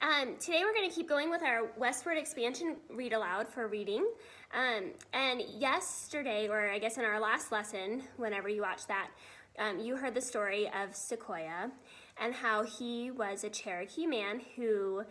Today we're going to keep going with our Westward Expansion read aloud for reading. And yesterday, or I guess in our last lesson, whenever you watched that, you heard the story of Sequoia and how he was a Cherokee man who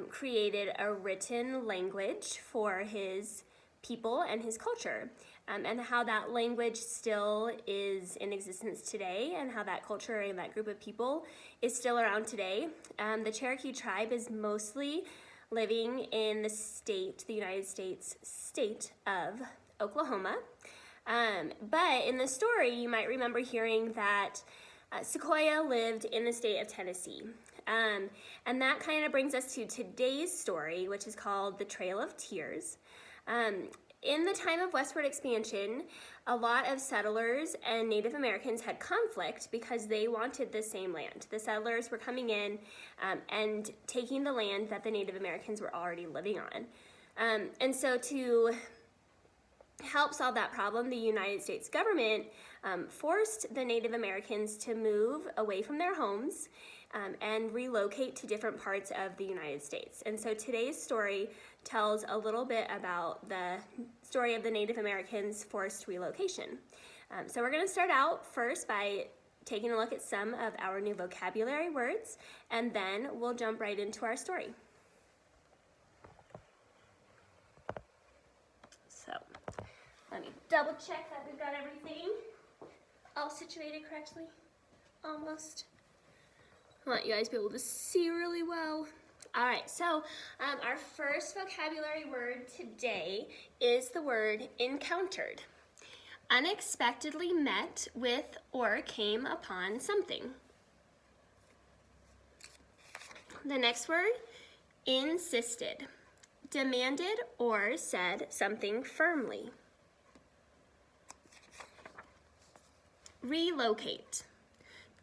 created a written language for his people and his culture, and how that language still is in existence today, and how that culture and that group of people is still around today. The Cherokee tribe is mostly living in the United States state of Oklahoma. But in the story, you might remember hearing that Sequoia lived in the state of Tennessee. And that kind of brings us to today's story, which is called The Trail of Tears. In the time of Westward Expansion, a lot of settlers and Native Americans had conflict because they wanted the same land. The settlers were coming in and taking the land that the Native Americans were already living on. And so to help solve that problem, the United States government forced the Native Americans to move away from their homes and relocate to different parts of the United States. And so today's story tells a little bit about the story of the Native Americans' forced relocation. So we're going to start out first by taking a look at some of our new vocabulary words, and then we'll jump right into our story. So let me double check that we've got everything all situated correctly. Almost. I want you guys to be able to see really well. All right, so our first vocabulary word today is the word encountered. Unexpectedly met with or came upon something. The next word, insisted. Demanded or said something firmly. Relocate.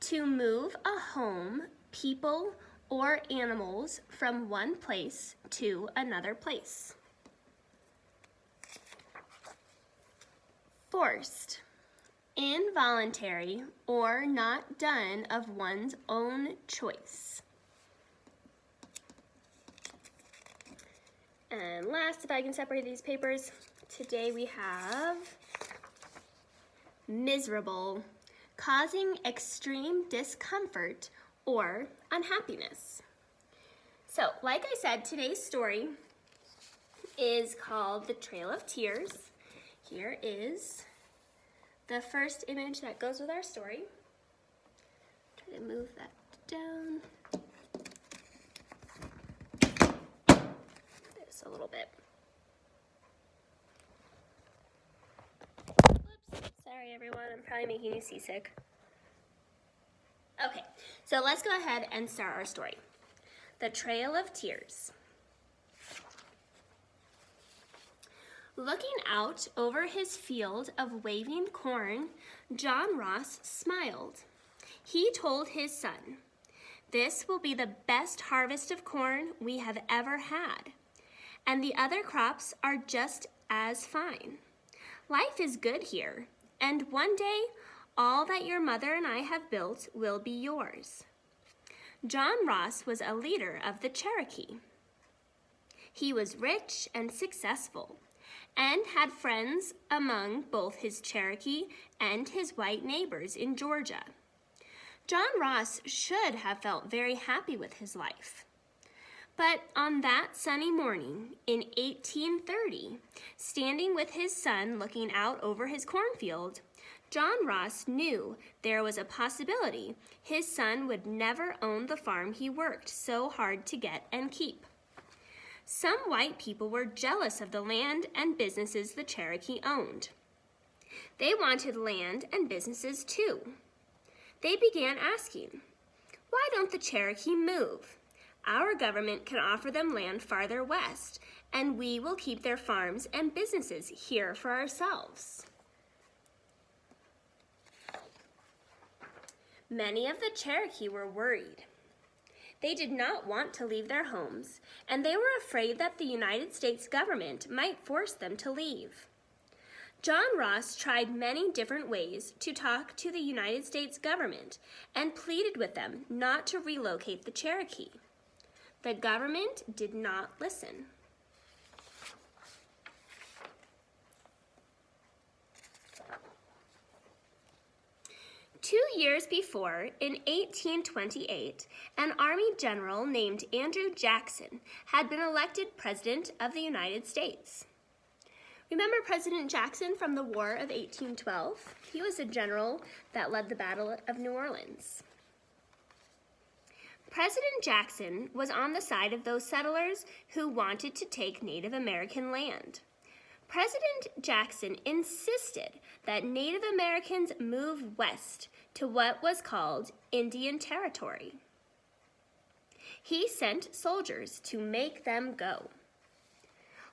To move a home, people, or animals from one place to another place. Forced. Involuntary or not done of one's own choice. And last, if I can separate these papers, today we have miserable, causing extreme discomfort or unhappiness. So, like I said, today's story is called The Trail of Tears. Here is the first image that goes with our story. Try to move that down. This a little bit. Whoops, sorry everyone, I'm probably making you seasick. Okay, so let's go ahead and start our story. The Trail of Tears. Looking out over his field of waving corn, John Ross smiled. He told his son, "This will be the best harvest of corn we have ever had, and the other crops are just as fine. Life is good here, and one day all that your mother and I have built will be yours." John Ross was a leader of the Cherokee. He was rich and successful and had friends among both his Cherokee and his white neighbors in Georgia. John Ross should have felt very happy with his life. But on that sunny morning in 1830, standing with his son looking out over his cornfield, John Ross knew there was a possibility his son would never own the farm he worked so hard to get and keep. Some white people were jealous of the land and businesses the Cherokee owned. They wanted land and businesses too. They began asking, "Why don't the Cherokee move? Our government can offer them land farther west, and we will keep their farms and businesses here for ourselves." Many of the Cherokee were worried. They did not want to leave their homes, and they were afraid that the United States government might force them to leave. John Ross tried many different ways to talk to the United States government and pleaded with them not to relocate the Cherokee. The government did not listen. Two years before, in 1828, an Army general named Andrew Jackson had been elected President of the United States. Remember President Jackson from the War of 1812? He was a general that led the Battle of New Orleans. President Jackson was on the side of those settlers who wanted to take Native American land. President Jackson insisted that Native Americans move west to what was called Indian Territory. He sent soldiers to make them go.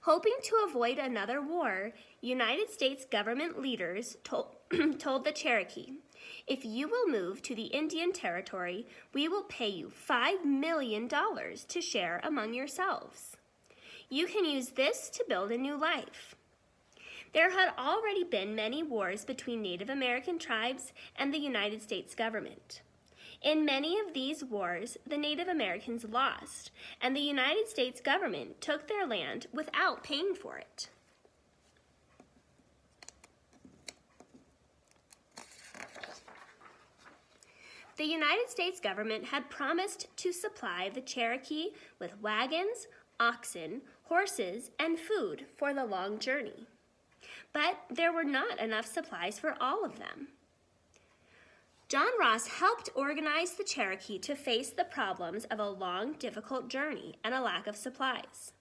Hoping to avoid another war, United States government leaders told the Cherokee, "If you will move to the Indian Territory, we will pay you $5 million to share among yourselves. You can use this to build a new life." There had already been many wars between Native American tribes and the United States government. In many of these wars, the Native Americans lost, and the United States government took their land without paying for it. The United States government had promised to supply the Cherokee with wagons, oxen, horses, and food for the long journey. But there were not enough supplies for all of them. John Ross helped organize the Cherokee to face the problems of a long, difficult journey and a lack of supplies.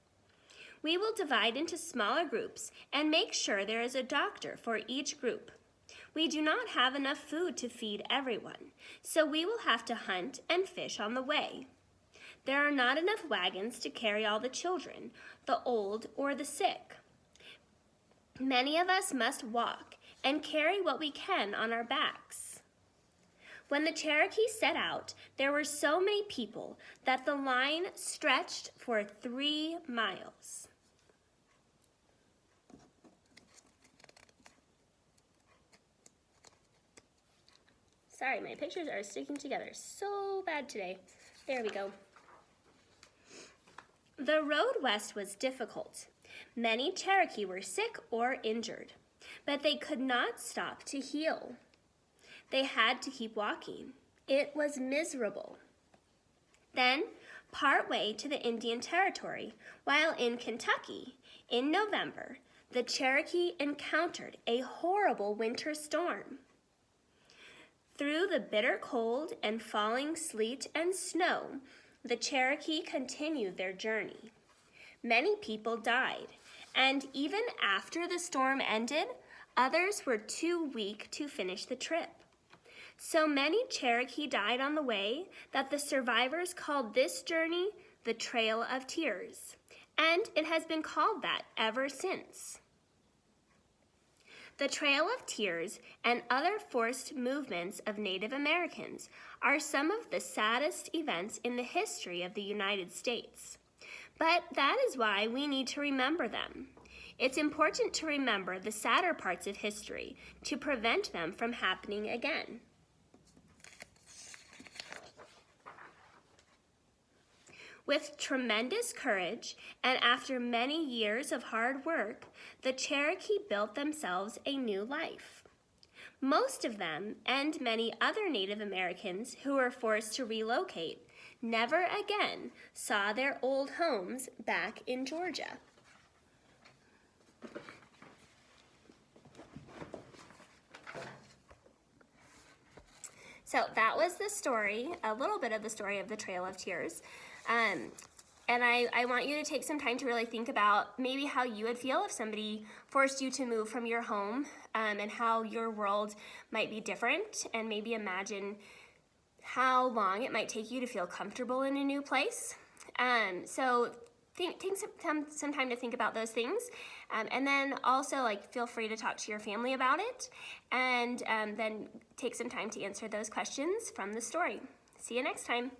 "We will divide into smaller groups and make sure there is a doctor for each group. We do not have enough food to feed everyone, so we will have to hunt and fish on the way. There are not enough wagons to carry all the children, the old, or the sick. Many of us must walk and carry what we can on our backs." When the Cherokee set out, there were so many people that the line stretched for 3 miles. Sorry, my pictures are sticking together so bad today. There we go. The road west was difficult. Many Cherokee were sick or injured, but they could not stop to heal. They had to keep walking. It was miserable. Then, partway to the Indian Territory, while in Kentucky, in November, the Cherokee encountered a horrible winter storm. Through the bitter cold and falling sleet and snow, the Cherokee continued their journey. Many people died, and even after the storm ended, others were too weak to finish the trip. So many Cherokee died on the way that the survivors called this journey the Trail of Tears, and it has been called that ever since. The Trail of Tears and other forced movements of Native Americans are some of the saddest events in the history of the United States. But that is why we need to remember them. It's important to remember the sadder parts of history to prevent them from happening again. With tremendous courage, and after many years of hard work, the Cherokee built themselves a new life. Most of them, and many other Native Americans who were forced to relocate, never again saw their old homes back in Georgia. So that was the story, a little bit of the story of the Trail of Tears. And I want you to take some time to really think about maybe how you would feel if somebody forced you to move from your home, and how your world might be different, and maybe imagine how long it might take you to feel comfortable in a new place. So take some time to think about those things, and then also feel free to talk to your family about it, and then take some time to answer those questions from the story. See you next time.